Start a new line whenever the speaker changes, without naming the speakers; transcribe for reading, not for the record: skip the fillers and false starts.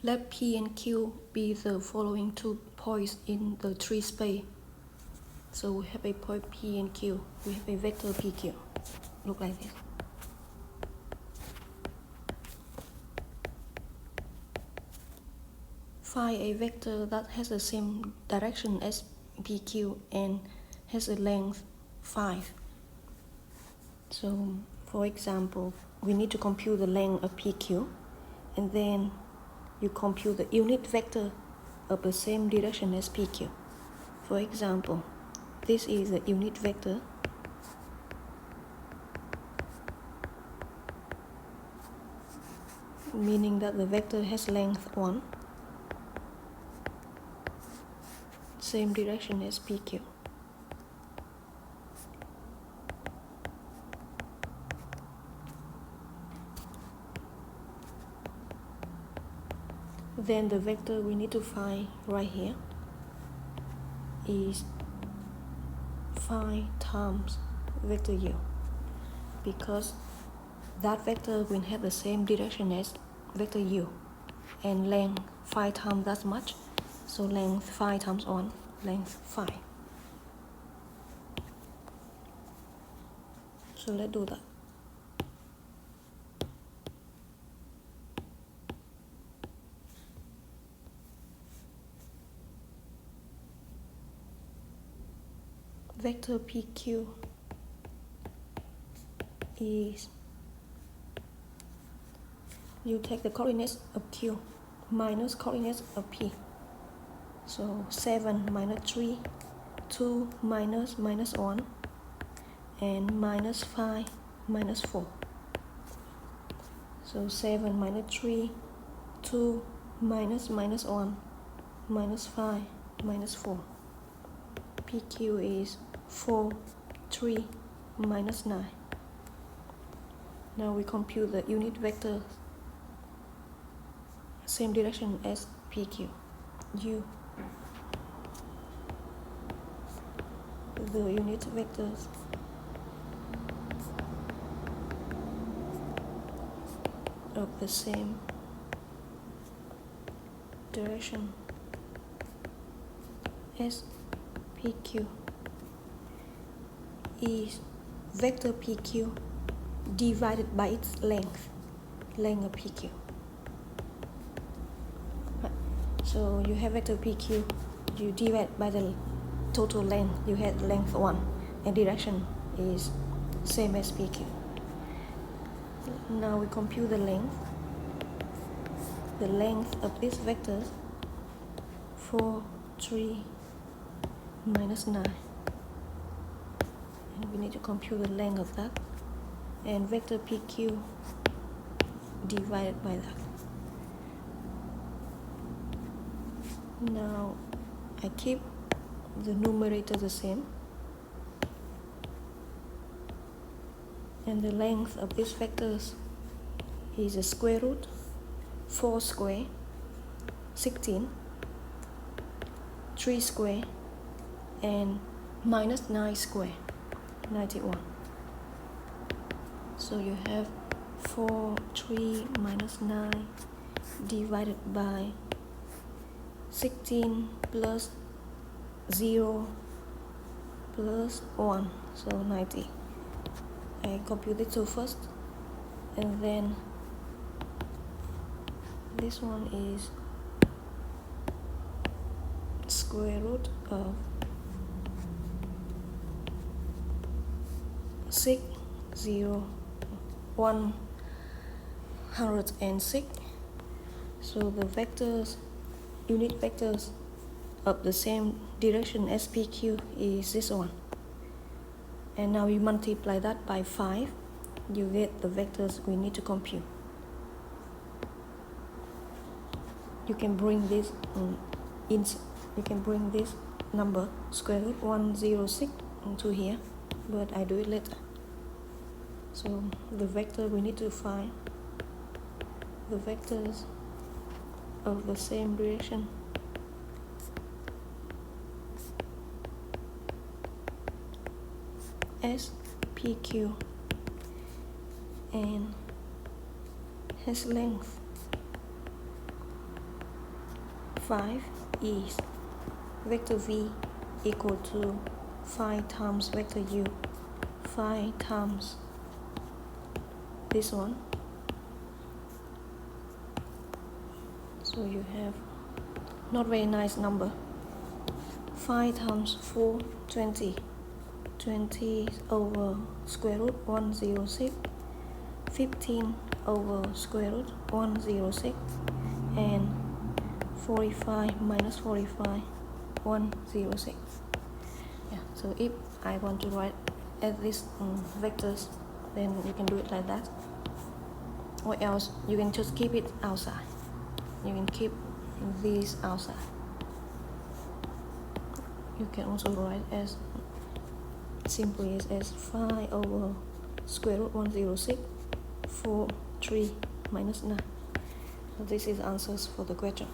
Let P and Q be the following 2 points in the tree space. So we have a point P and Q. We have a vector PQ. Look like this. Find a vector that has the same direction as PQ and has a length 5. So, for example, we need to compute the length of PQ, and then you compute the unit vector of the same direction as PQ. For example, this is the unit vector. Meaning that the vector has length 1, same direction as PQ. Then the vector we need to find right here is 5 times vector U, because that vector will have the same direction as vector U and length 5 times that much, so length 5 times 1, length 5. So let's do that. Vector PQ is, you take the coordinates of Q minus coordinates of P. So 7 minus 3, 2 minus 1, and minus 5 minus 4. So 7 minus 3, 2 minus 1, minus 5 minus 4. PQ is 4, 3, minus 9. Now we compute the unit vector, same direction as PQ. U, the unit vectors of the same direction as PQ is vector PQ divided by its length of PQ. So you have vector PQ, you divide by the total length, you have length 1, and direction is same as PQ. Now we compute the length. The length of this vector, 4, 3, minus 9. And we need to compute the length of that. And vector PQ divided by that. Now I keep the numerator the same. And the length of these vectors is the square root 4 square 16, 3 square, and minus 9 square 91. So you have 4, 3 minus 9 divided by 16 plus 0 plus 1, so 90. I compute the two first, and then this one is square root of 6, 0, 106. So the vectors, unit vectors of the same direction as PQ is this one. And now we multiply that by 5, you get the vectors we need to compute. You can bring this you can bring this number square root 106 into here, but I do it later. So the vector we need to find, the vectors of the same direction as PQ and has length 5 is vector v equal to 5 times vector u, 5 times this one. So you have not very nice number. 5 times 4, 20. 20 over square root 106. 15 over square root 106. And 45 minus 45, 106. Yeah, so if I want to write at these vectors, then you can do it like that. Or else you can just keep it outside. You can keep these outside. You can also write as simply as 5 over square root 106, 4, 3 minus 9. So this is answers for the question.